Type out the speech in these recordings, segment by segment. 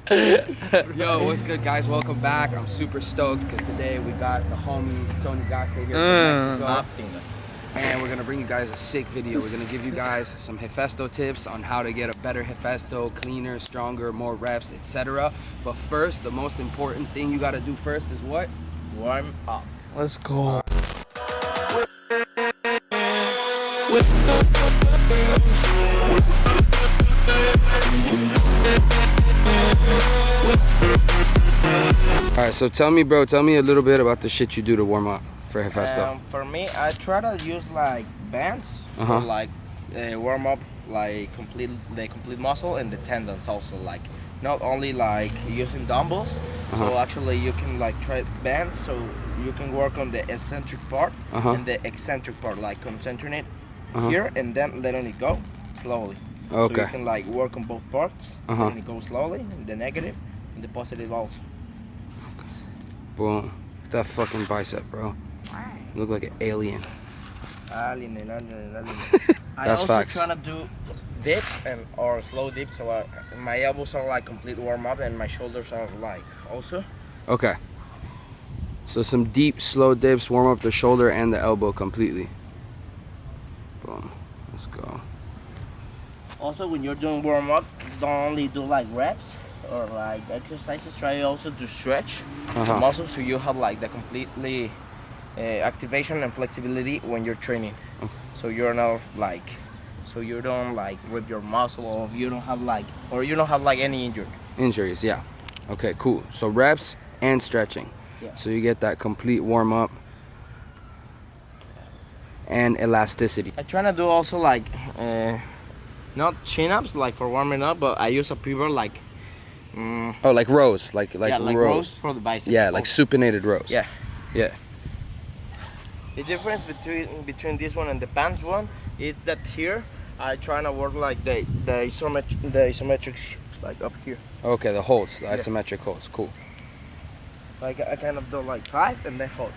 Yo, what's good, guys? Welcome back. I'm super stoked because today we got the homie Tony Gaste here from Mexico. And we're gonna bring you guys a sick video. We're gonna give you guys some Hefesto tips on how to get a better Hefesto, cleaner, stronger, more reps, etc. But first, the most important thing you gotta do first is what? Warm up. Let's go. Alright, so tell me, bro, tell me a little bit about the shit you do to warm up for Hefesto. For me, I try to use like bands for like warm up like the complete muscle and the tendons also, like not only like using dumbbells. So actually you can like try bands so you can work on the eccentric part and the eccentric part, like concentrating it here and then letting it go slowly. Okay. So you can like work on both parts and it goes slowly, the negative and the positive also. Boom. That fucking bicep, bro. You look like an alien. Alien. I That's also facts. try to do dips or slow dips, so my elbows are like complete warm up and my shoulders are like also. Okay. So some deep, slow dips, warm up the shoulder and the elbow completely. Boom. Let's go. Also, when you're doing warm up, don't only do like reps or like exercises. Try also to stretch the muscles so you have like the completely activation and flexibility when you're training. So you're not like, so you don't like rip your muscle, or you don't have like any Injuries, yeah. Okay, cool. So reps and stretching. Yeah. So you get that complete warm up and elasticity. I try to do also like not chin-ups like for warming up, but I use a pivot like Oh, like rows, like rows for the bicep. Yeah, like supinated rows. Yeah. Yeah. The difference between this one and the pants one is that here I try to work like the isometrics like up here. Okay, the holds, the isometric holds. Cool. Like I kind of do like 5 and then hold.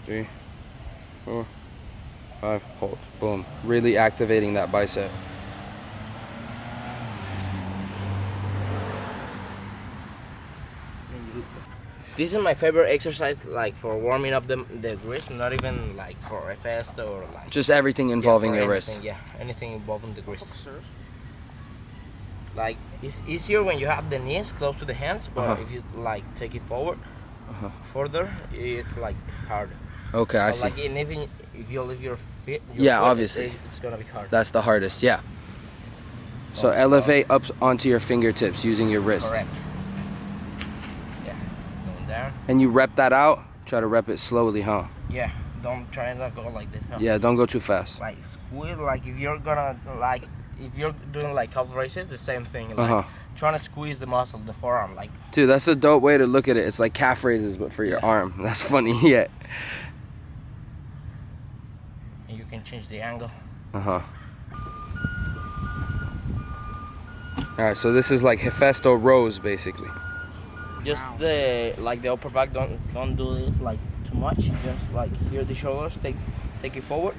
3, 4, 5, hold. Boom. Really activating that bicep. This is my favorite exercise, like for warming up the wrist, not even like for Hefesto or like. Just everything involving your wrist. Yeah, anything involving the wrist. Like it's easier when you have the knees close to the hands, but if you like take it forward, further, it's like harder. Okay, I see. Like even if you leave your feet, obviously, it's gonna be hard. That's the hardest, yeah. So elevate up onto your fingertips using your wrist. Correct. Yeah, going down. And you rep that out. Try to rep it slowly, huh? Yeah, don't try to go like this. No. Yeah, don't go too fast. Like squeeze, like if you're doing like calf raises, the same thing. Like trying to squeeze the muscle, the forearm, like. Dude, that's a dope way to look at it. It's like calf raises, but for your arm. That's funny, yeah. And you can change the angle. Alright, so this is like Hefesto rows, basically. Just the upper back, don't do this like too much. Just like here the shoulders, take it forward,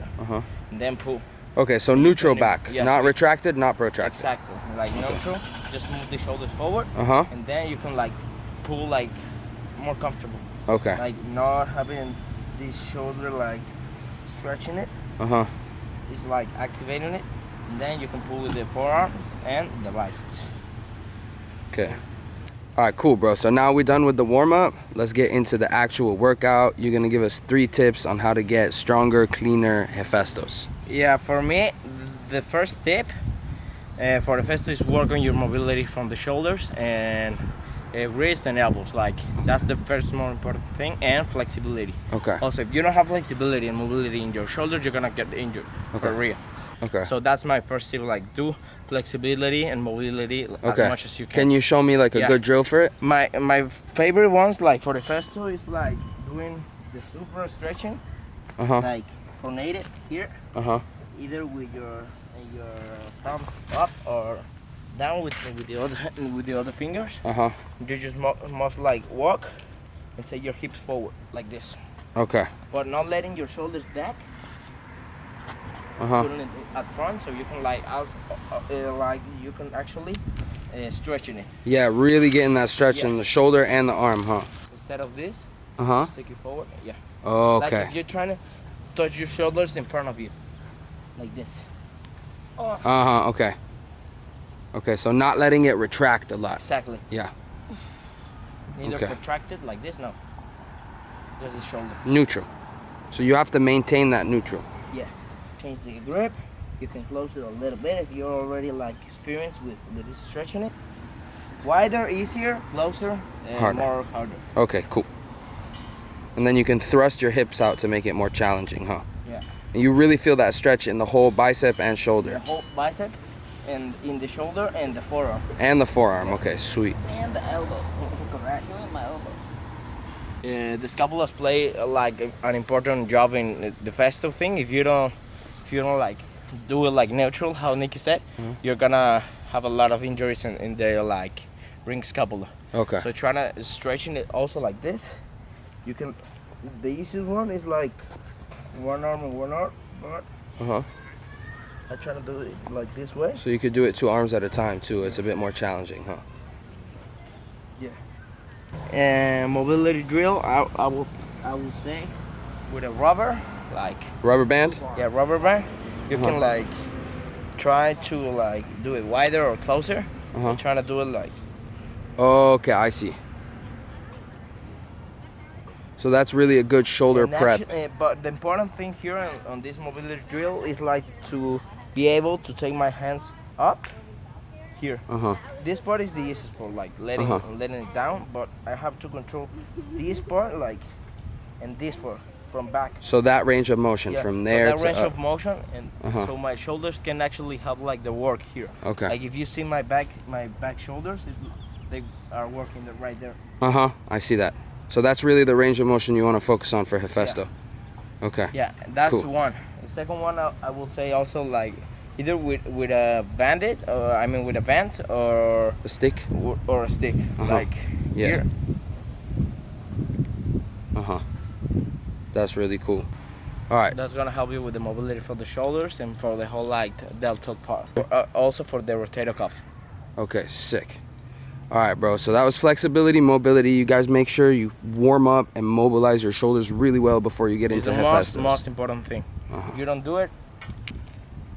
and then pull. Okay, so neutral back, not retracted, not protracted. Exactly, like neutral. Just move the shoulders forward, and then you can like pull like more comfortable. Okay. Like not having this shoulder like stretching it. It's like activating it, and then you can pull with the forearm and the biceps. Okay. Alright, cool, bro. So now we're done with the warm-up. Let's get into the actual workout. You're gonna give us 3 tips on how to get stronger, cleaner Hefestos. Yeah, for me, the first tip for Hefesto is work on your mobility from the shoulders and wrist and elbows. Like that's the first more important thing, and flexibility. Okay. Also, if you don't have flexibility and mobility in your shoulders, you're gonna get injured for real. Okay. So that's my first tip. Like do flexibility and mobility as much as you can. Can you show me like a good drill for it? My favorite ones, like for the Hefesto, is like doing the super stretching, like pronated here, either with your thumbs up or down with the other fingers. You just must like walk and take your hips forward like this. Okay. But not letting your shoulders back. put it at front, so you can like you can actually stretching it. Yeah, really getting that stretch in the shoulder and the arm, huh? Instead of this, Uh-huh. just take it forward. Yeah. Okay. Like if you're trying to touch your shoulders in front of you, like this. Uh-huh, okay. Okay, so not letting it retract a lot. Exactly. Yeah. Neither Okay. protracted like this, no. Just the shoulder. Neutral. So you have to maintain that neutral. Yeah. Change the grip. You can close it a little bit if you're already like experienced with this stretching it. Wider, easier, closer, and Harder. more harder. Okay, cool. And then you can thrust your hips out to make it more challenging, huh? Yeah. And you really feel that stretch in the whole bicep and shoulder. The whole bicep, and in the shoulder and the forearm. And the forearm, okay, sweet. And the elbow. Correct. My elbow. The scapulas play like an important job in the Hefesto thing. If you don't like do it like neutral, how Nikki said, you're gonna have a lot of injuries in the like ring scapula. Okay. So trying to stretching it also like this. You can. The easiest one is like one arm and one arm, but I try to do it like this way. So you could do it 2 arms at a time too. It's a bit more challenging, huh? Yeah. And mobility drill, I will say, with a rubber, like Rubber band? yeah, rubber band. You can like try to like do it wider or closer. Trying to do it like. Okay, I see. So that's really a good shoulder prep. But the important thing here on this mobility drill is like to be able to take my hands up here. This part is the easiest part, like letting it down, but I have to control this part like and this part from back. So that range of motion from there so that to range up. of motion, and so my shoulders can actually have like the work here. Okay. Like if you see my back shoulders, they are working right there. I see that. So that's really the range of motion you want to focus on for Hefesto. Okay. Yeah, that's Cool. one. The second one I will say also like either with a bandit, or I mean with a band or A stick? or a stick, like Yeah. here. That's really cool. All right. That's gonna help you with the mobility for the shoulders and for the whole like deltoid part. Also for the rotator cuff. Okay, sick. All right, bro. So that was flexibility, mobility. You guys make sure you warm up and mobilize your shoulders really well before you get It's into the Hefestos. most important thing. If you don't do it,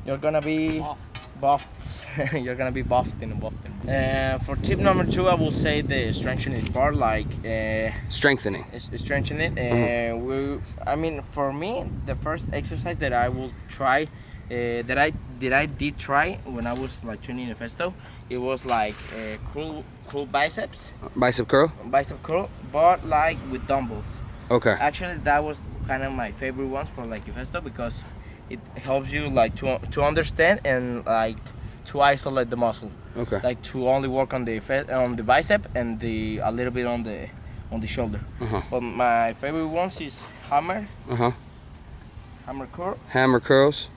you're gonna be buffed. You're gonna be buffed and buffed. For tip number 2, I will say the strengthening part, like Strengthening. strengthening. I mean, for me, the first exercise that I will try, that I did try when I was like training in Hefesto, it was like curl biceps. Bicep curl? Bicep curl, but like with dumbbells. Okay. Actually, that was kind of my favorite ones for like Hefesto because it helps you like to understand and like to isolate the muscle. Okay. Like to only work on the bicep and a little bit on the shoulder. But my favorite ones is hammer. Hammer curl. Hammer curls.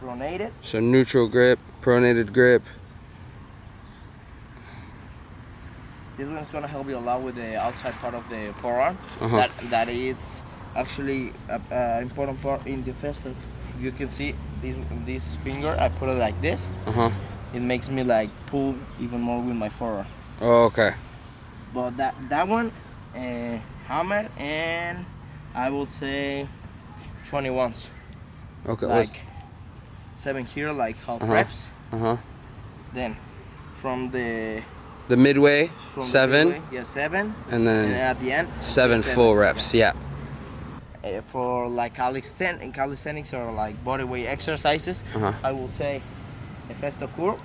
Pronated. So neutral grip, pronated grip. This one's gonna help you a lot with the outside part of the forearm. That is actually an important part in the Hefesto. You can see this finger. I put it like this. It makes me like pull even more with my forearm. Oh, okay. But that one, hammer, and I would say 21s. Okay. Like 7 here, like half reps. Then from the midway, 7. Yeah, 7. And then at the end, 7 full reps. Yeah. For like calisthenics or like bodyweight exercises, I would say Hefesto curls.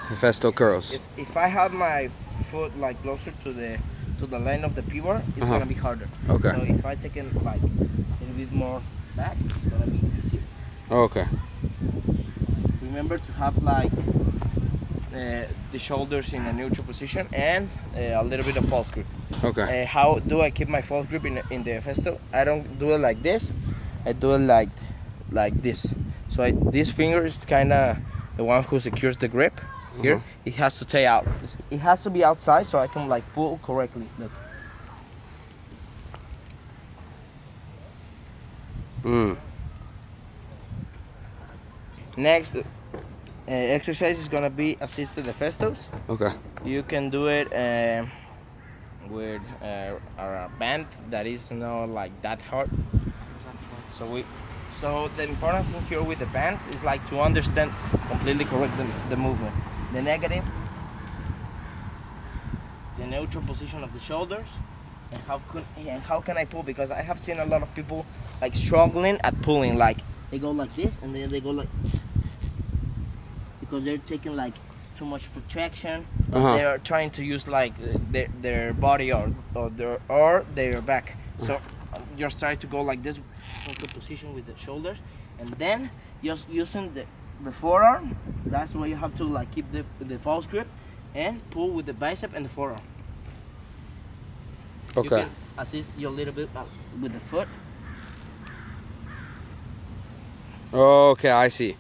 Hefesto curls. If I have my foot like closer to the line of the pivot, it's gonna be harder. Okay. So if I take it like a little bit more back, it's gonna be easier. Okay. Remember to have like the shoulders in a neutral position and a little bit of false grip. Okay. How do I keep my false grip in the Hefesto? I don't do it like this. I do it like this. So this finger is kind of the one who secures the grip. Here, it has to stay out. It has to be outside so I can like pull correctly. Look. Next exercise is gonna be assisted Hefestos. Okay. You can do it with a band that is not like that hard. So the important thing here with the bands is like to understand completely correct the movement. The negative, the neutral position of the shoulders, and how can I pull, because I have seen a lot of people like struggling at pulling, like they go like this and then they go like, because they're taking like too much protraction. They are trying to use like their body or their back. So just try to go like this, the position with the shoulders, and then just using the forearm. That's why you have to like keep the false grip and pull with the bicep and the forearm. Okay. You can assist you a little bit with the foot. Okay, I see.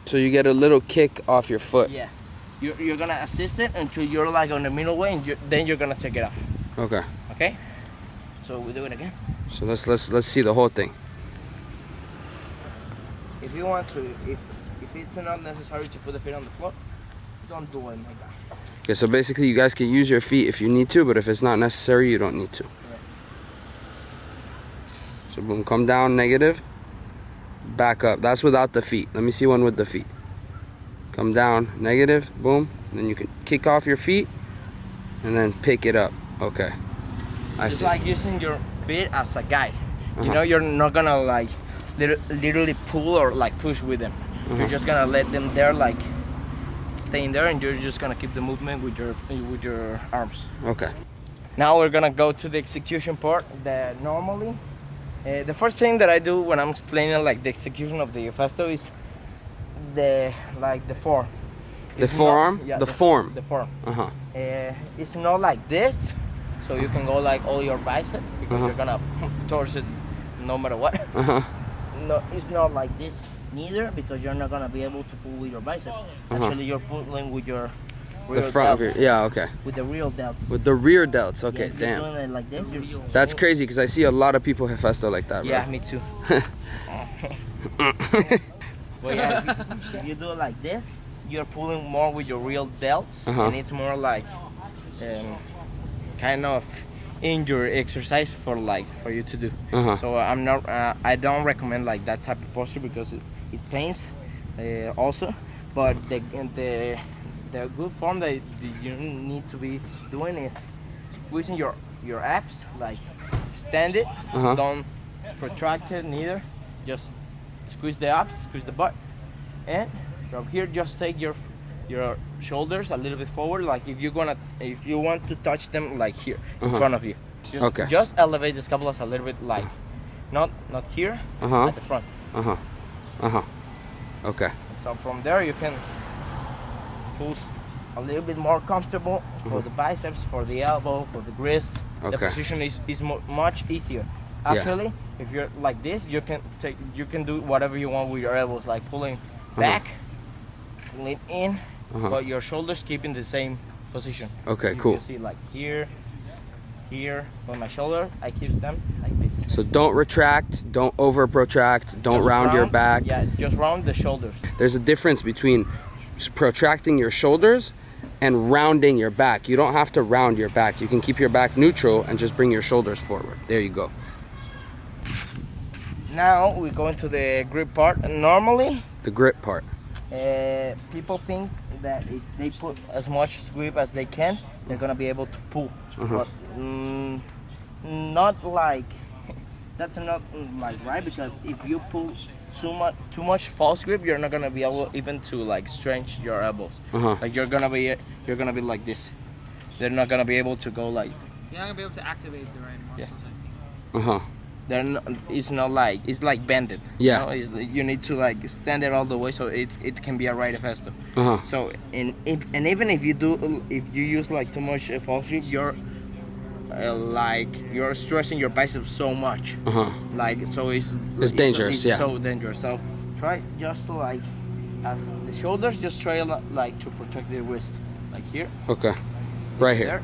So you get a little kick off your foot. Yeah. You're gonna assist it until you're like on the middle way, and then you're gonna take it off. Okay. Okay. So we do it again. So let's see the whole thing. If you want to, if it's not necessary to put the feet on the floor, don't do it like that. Okay, so basically you guys can use your feet if you need to, but if it's not necessary, you don't need to. Yeah. So boom, come down, negative. Back up. That's without the feet. Let me see one with the feet. Come down, negative, boom. Then you can kick off your feet and then pick it up. Okay. It's like using your feet as a guide. You know, you're not gonna like literally pull or like push with them. You're just gonna let them there, like staying there, and you're just gonna keep the movement with your arms. Okay. Now we're gonna go to the execution part. That normally, the first thing that I do when I'm explaining like the execution of the Hefesto is the form. The forearm? Yeah, the form. The form. Uh-huh. It's not like this, so you can go like all your bicep, because you're gonna torse it no matter what. No, it's not like this neither, because you're not gonna be able to pull with your bicep. Actually, you're pulling with your rear The front delts. of your, yeah, okay. With the real delts. With the rear delts, okay, Yeah, damn. you're doing it like this. That's crazy, because I see a lot of people Hefesto like that, bro. Yeah, me too. But yeah, if you do it like this, you're pulling more with your real delts, and it's more like kind of injury exercise for you to do. So I don't recommend like that type of posture, because it pains also. But the good form that you need to be doing is squeezing your abs, like extend it, don't protract it neither, just squeeze the abs, squeeze the butt, and from here just take your shoulders a little bit forward, like if you want to touch them like here in front of you. Just elevate the scapulas a little bit, like not here, at the front. Okay. So from there you can pull a little bit more comfortable for the biceps, for the elbow, for the wrist. The position is much easier. Actually, if you're like this, you can do whatever you want with your elbows, like pulling back, pulling in, but your shoulders keeping the same position. Okay, you cool. can see like here, on my shoulder, I keep them like this. So don't retract, don't over protract, don't round your back. Yeah, just round the shoulders. There's a difference between protracting your shoulders and rounding your back. You don't have to round your back. You can keep your back neutral and just bring your shoulders forward. There you go. Now we go into the grip part. And normally, the grip part. People think that if they put as much grip as they can, they're gonna be able to pull. But not like that's not like right, because if you pull too much false grip, you're not gonna be able even to like stretch your elbows. Like you're gonna be like this. They're not gonna be able to go like. You're not gonna be able to activate the right muscles. It's not like, it's like bended. Yeah. You know? You need to like stand it all the way, so it can be a right Hefesto. So and even if you use like too much false grip, you're stressing your biceps so much. Like so it's dangerous. It's so dangerous. So try just to like, as the shoulders, just try like to protect the wrist, like here. Okay. Right here. There.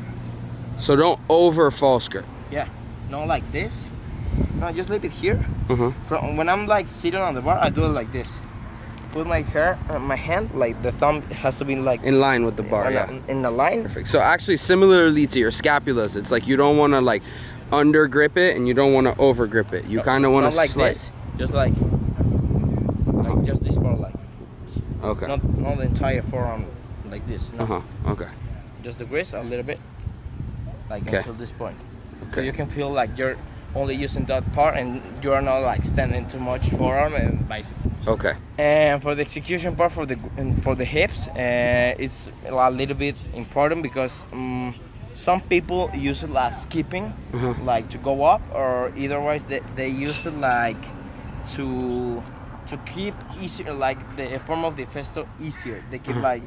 So don't over false grip. Yeah. Not like this. No, just leave it here. From when I'm like sitting on the bar, I do it like this. put my hand, like the thumb has to be like in line with the bar, yeah. In the line. Perfect. So actually, similarly to your scapulas, it's like you don't want to like under grip it and you don't want to over grip it. You kind of want to like slide. this, just like just this part, like. Okay. Not the entire forearm like this. No. Okay. Just the wrist a little bit, like until this point. Okay. So you can feel like you're only using that part and you are not like standing too much forearm and bicep. Okay. And for the execution part for the hips, it's a little bit important because some people use it like skipping, like to go up, or otherwise they use it like to keep easier, like the form of the Hefesto easier. They keep like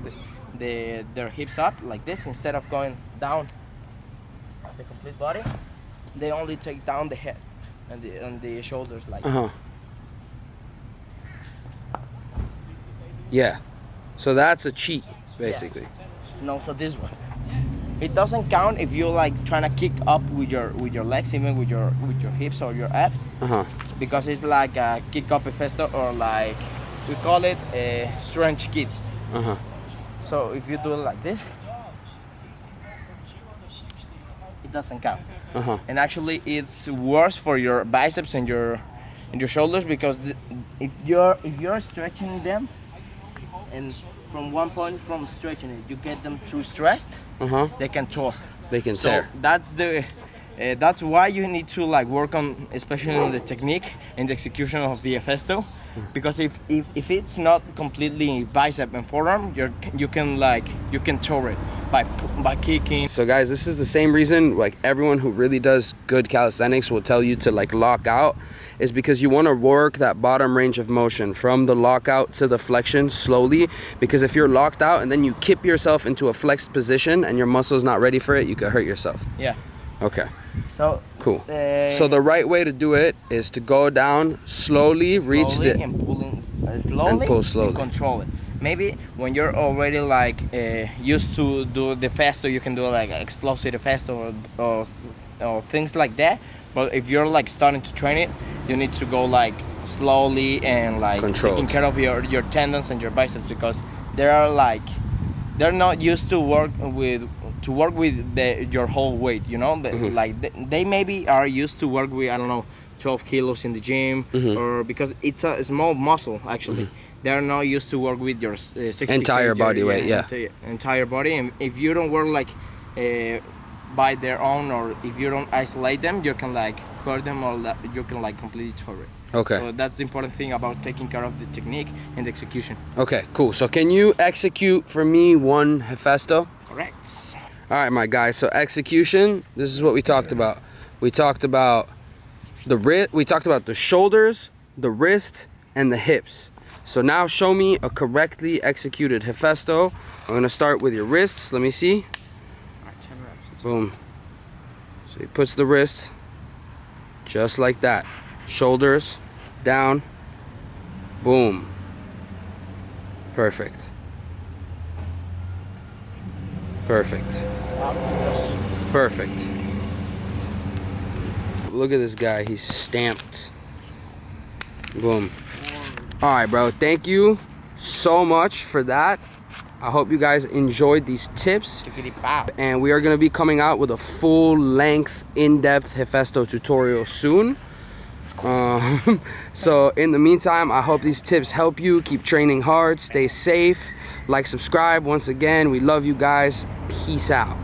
their hips up like this instead of going down the complete body. They only take down the head and the shoulders like. Yeah. So that's a cheat, basically. Yeah. No, so this one. It doesn't count if you're like trying to kick up with your legs, even with your hips or your abs, because it's like a kick up Hefesto, or like we call it a strength kick. So if you do it like this, it doesn't count. And actually, it's worse for your biceps and your shoulders, because if you're stretching them, and from one point from stretching it, you get them too stressed, they can tear. They can tear. So that's why you need to like work on, especially on the technique and the execution of the Hefesto, because if it's not completely bicep and forearm, you can tear it by kicking. So guys, this is the same reason like everyone who really does good calisthenics will tell you to like lock out, is because you want to work that bottom range of motion from the lockout to the flexion slowly, because if you're locked out and then you kip yourself into a flexed position and your muscle's not ready for it, you could hurt yourself. Yeah. Okay. So cool. So the right way to do it is to go down slowly, reach the and pulling slowly, and pull slowly, and control it. Maybe when you're already like used to do the Hefesto, you can do like explosive Hefesto or things like that. But if you're like starting to train it, you need to go like slowly and like taking care of your tendons and your biceps, because they're not used to work with your whole weight, you know. Like they maybe are used to work with, I don't know, 12 kilos in the gym, or because it's a small muscle actually. They're not used to work with your 60 entire body weight, entire body. And if you don't work like by their own, or if you don't isolate them, you can like hurt them, or you can like completely tear it. Okay. So that's the important thing about taking care of the technique and the execution. Okay, cool. So can you execute for me one Hefesto? Correct. All right, my guys. So execution, this is what we talked about. We talked about the wrist, we talked about the shoulders, the wrist, and the hips. So now show me a correctly executed Hefesto. I'm gonna start with your wrists. Let me see. Boom. So he puts the wrist just like that. Shoulders down. Boom. Perfect. Perfect. Perfect. Look at this guy. He's stamped. Boom. All right, bro. Thank you so much for that. I hope you guys enjoyed these tips. And we are going to be coming out with a full-length, in-depth Hefesto tutorial soon. So in the meantime, I hope these tips help you. Keep training hard. Stay safe. Like, subscribe. Once again, we love you guys. Peace out.